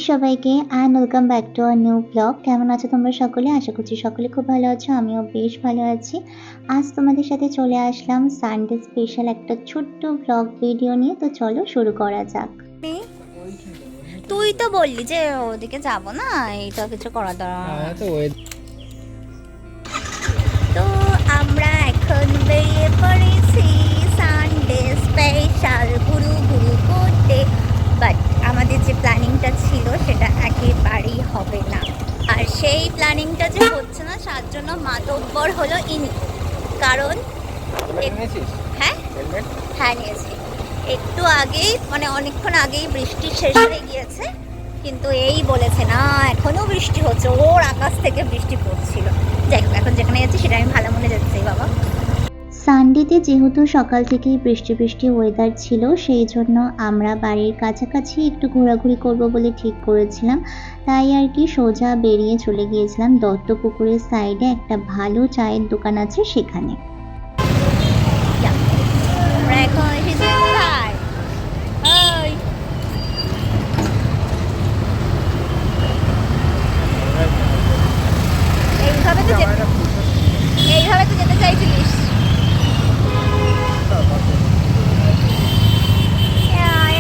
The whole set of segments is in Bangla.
সবাইকে and welcome back to our new blog. কেমন আছো তোমরা সকলে? আশা করছি সকলে খুব ভালো আছো, আমিও বেশ ভালো আছি। আজ তোমাদের সাথে চলে আসলাম সানডে স্পেশাল একটা ছোট্ট ব্লগ ভিডিও নিয়ে। তো চলো শুরু করা যাক। তুই তো বললি যে ওদিকে যাব না, এইটা কিছু করা দরকার। তো আমরা এখন বেরিয়ে পড়েছি সানডে স্পেশাল ঘুরু ঘুরু করতে, বাট আমাদের যে প্ল্যানিংটা ছিল সেটা একেবারেই হবে না। আর সেই প্ল্যানিংটা যে হচ্ছে না তার জন্য মাতব্বর হলো ইনি। কারণ হ্যাঁ হ্যাঁ নিয়েছি একটু আগেই, মানে অনেকক্ষণ আগেই বৃষ্টি শেষ হয়ে গিয়েছে, কিন্তু এই বলেছে না এখনো বৃষ্টি হচ্ছে, ওর আকাশ থেকে বৃষ্টি পড়ছিল। যাই হোক, এখন যেখানে যাচ্ছি সেটা আমি ভালো মনে যাচ্ছি বাবা। সানডেতে যেহেতু সকাল থেকেই বৃষ্টি বৃষ্টি ওয়েদার ছিল, সেই জন্য আমরা বাড়ির কাছাকাছি একটু ঘোরাঘুরি করব বলে ঠিক করেছিলাম। তাই আর কি সোজা বেরিয়ে চলে গিয়েছিলাম দত্তপুকুরের সাইডে একটা ভালো চায়ের দোকান আছে সেখানে। আমরা এখন এসেছি কোথায়? ওই এইভাবে তো এইভাবে তো যেতে চাইছিলিস।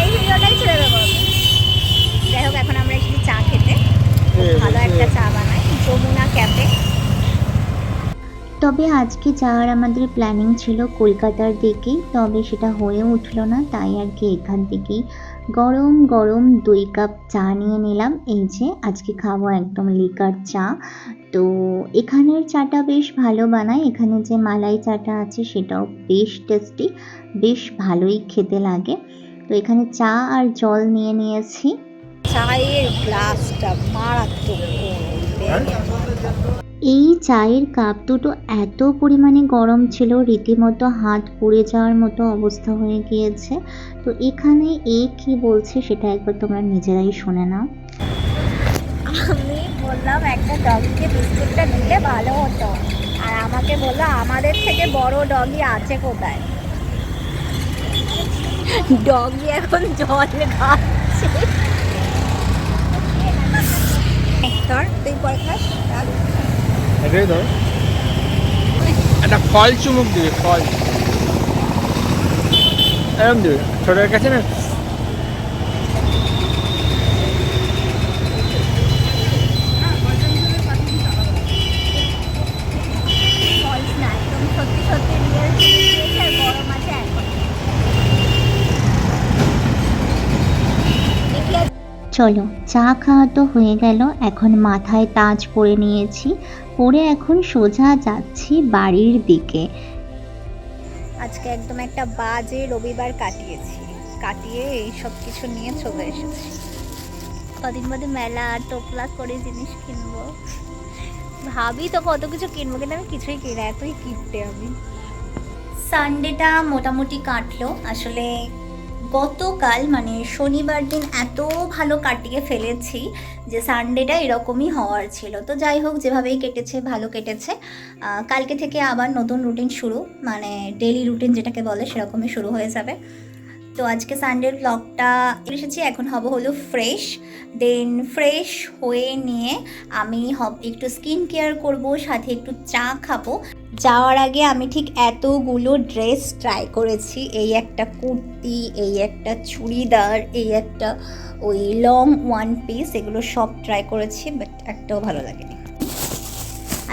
এই ভিডিওটাই ছেড়ে দেবো আমি। যাই হোক, এখন আমরা এসেছি চা খেতে। খুব ভালো একটা চা বানায় যমুনা ক্যাফে। তবে আজকে যাওয়ার আমাদের প্ল্যানিং ছিল কলকাতার দিকেই, তবে সেটা হয়ে উঠলো না। তাই আর কি এখান থেকেই গরম গরম 2 কাপ চা নিয়ে নিলাম। এই যে আজকে খাবো একদম লিকার চা। তো এখানের চাটা বেশ ভালো বানায়, এখানে যে মালাই চাটা আছে সেটাও বেশ টেস্টি, বেশ ভালোই খেতে লাগে। তো এখানে চা আর জল নিয়ে নিয়েছি। চায়ের গ্লাসটা মারাত্মক। এই চায়ের কাপ দুটো এত পরিমাণে গরম ছিল, রীতিমতো হাত পুড়ে যাওয়ার মতো অবস্থা হয়ে গিয়েছে। তো এখানে কি বলছে সেটা একবার তোমরা নিজেরাই শুনে নাও। আমি বললাম একটা ডগিকে বিস্কুটটা দিলে ভালো হতো, আর আমাকে বললো আমাদের থেকে বড় ডগি আছে কোথায়। ডগি এখন জল খাচ্ছে। তুই পরে খাস। এটাই ধর, একটা ফল চুমুক দিবি, ফল এরকম দিবি ছোটোর কাছে না। সত্যি সত্যি রিয়েল গরম আছে এখন। চলো চা খাওয়া তো হয়ে গেল, এখন মাথায় তাজ পরে নিয়েছি, পরে এখন সোজা যাচ্ছি বাড়ির দিকে। আজকে একদম একটা বাজে রবিবার কাটিয়ে এই সব কিছু নিয়ে চলে এসেছি। কদিন বাদে মেলা টোপলা করে জিনিস কিনবো ভাবি, তো কত কিছু কিনবো, কিন্তু আমি কিছুই কিনা, এতই কিনতে আমি। সানডেটা মোটামুটি কাটলো। আসলে গতকাল মানে শনিবার দিন এত ভালো কাটিয়ে ফেলেছি যে সানডেটা এরকমই হওয়ার ছিল। তো যাই হোক, যেভাবেই কেটেছে ভালো কেটেছে। কালকে থেকে আবার নতুন রুটিন শুরু, মানে ডেলি রুটিন যেটাকে বলে সেরকমই শুরু হয়ে যাবে। তো আজকে সানডের ব্লগটা এসেছি, এখন হলো ফ্রেশ। দেন ফ্রেশ হয়ে নিয়ে আমি একটু স্কিন কেয়ার করব, সাথে একটু চা খাবো। যাওয়ার আগে আমি ঠিক এতগুলো ড্রেস ট্রাই করেছি। এই একটা কুর্তি, এই একটা চুড়িদার, এই একটা ওই লং ওয়ান পিস, এগুলো সব ট্রাই করেছি, বাট একটাও ভালো লাগেনি।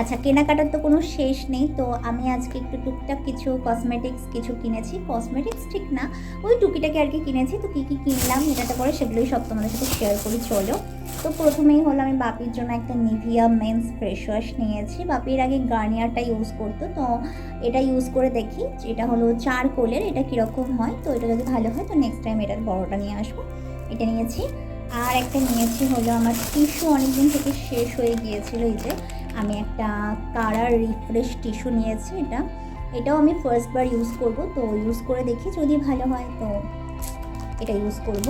আচ্ছা, কেনাকাটার তো কোনো শেষ নেই। তো আমি আজকে একটু টুকটাক কিছু কসমেটিক্স কিনেছি। কসমেটিক্স ঠিক না, ওই টুকিটাকে আর কি কিনেছি। তো কী কী কিনলাম এটাতে করে সেগুলোই সব তোমাদের সাথে শেয়ার করি, চলো। তো প্রথমেই হলো আমি বাপির জন্য একটা নিভিয়া মেন্স ফ্রেশ ওয়াশ নিয়েছি। বাপির আগে গার্নিয়ারটা ইউজ করতো, তো এটা ইউজ করে দেখি। এটা হলো চারকোলের, এটা কীরকম হয়। তো এটা যদি ভালো হয় তো নেক্সট টাইম এটার বড়োটা নিয়ে আসবো। এটা নিয়েছি। আর একটা নিয়েছি হলো আমার টিস্যু অনেকদিন থেকে শেষ হয়ে গিয়েছিলো। এই যে আমি একটা কালার রিফ্রেশ টিস্যু নিয়েছি। এটাও আমি ফার্স্টবার ইউজ করব, তো ইউজ করে দেখি যদি ভালো হয় তো এটা ইউজ করব।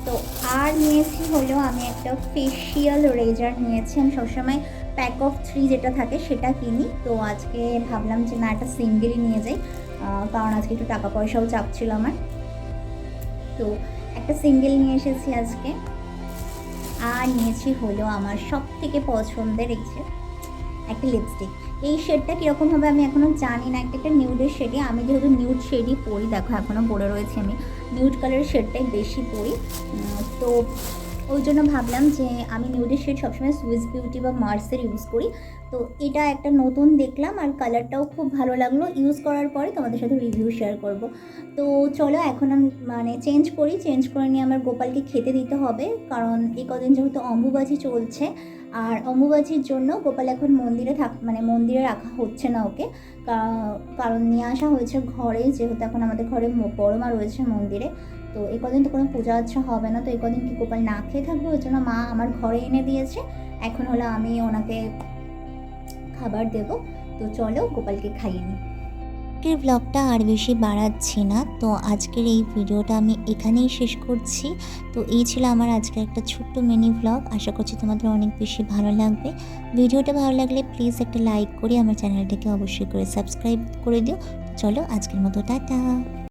তো আর নিয়েছি হলো আমি একটা ফেশিয়াল রেজার নিয়েছি। আমি সবসময় প্যাক অফ 3 যেটা থাকে সেটা কিনি। তো আজকে ভাবলাম যে না, একটা সিঙ্গেলই নিয়ে যাই, কারণ আজকে একটু টাকা পয়সাও চাপ ছিল আমার। তো একটা সিঙ্গেল নিয়ে এসেছি আজকে। আর নিয়েছি হলো আমার সব থেকে পছন্দের এই যে একটা লিপস্টিক। এই শেডটা কীরকম হবে আমি এখনও জানি না, একটা নিউডের শেডে, আমি যেহেতু নিউড শেডই পরি, দেখো এখনও পরে রয়েছে, আমি নিউড কালারের শেডটাই বেশি পরি। তো ওই জন্য ভাবলাম যে আমি নিউডের শেড সবসময় সুইস বিউটি বা মার্সের ইউজ করি। তো এটা একটা নতুন দেখলাম আর কালারটাও খুব ভালো লাগলো, ইউজ করার পরে তোমাদের সাথে রিভিউ শেয়ার করব। তো চলো এখন আমি চেঞ্জ করে নিয়ে আমার গোপালকে খেতে দিতে হবে, কারণ এই কদিন যেহেতু অম্বুবাচী চলছে, আর অম্বুবাচীর জন্য গোপাল এখন মন্দিরে রাখা হচ্ছে না ওকে, কারণ নিয়ে আসা হয়েছে ঘরে, যেহেতু এখন আমাদের ঘরে বড় মা রয়েছে মন্দিরে। তো এই কদিন তো কোনো পূজা আচ্ছা হবে না, তো এই কদিন কি গোপাল না খেয়ে থাকবে, ওই জন্য মা আমার ঘরে এনে দিয়েছে। এখন হলো আমি ওনাকে খাবার দেব। তো চলো গোপালকে খাইয়ে নিই। আজকের ব্লগটা আর বেশি বাড়াচ্ছি না, তো আজকের এই ভিডিওটা আমি এখানেই শেষ করছি। তো এই ছিল আমার আজকের একটা ছোট্ট মিনি ব্লগ, আশা করছি তোমাদের অনেক বেশি ভালো লাগবে। ভিডিওটা ভালো লাগলে প্লিজ একটা লাইক করে আমার চ্যানেলটাকে অবশ্যই করে সাবস্ক্রাইব করে দিও। চলো আজকের মতো টাটা।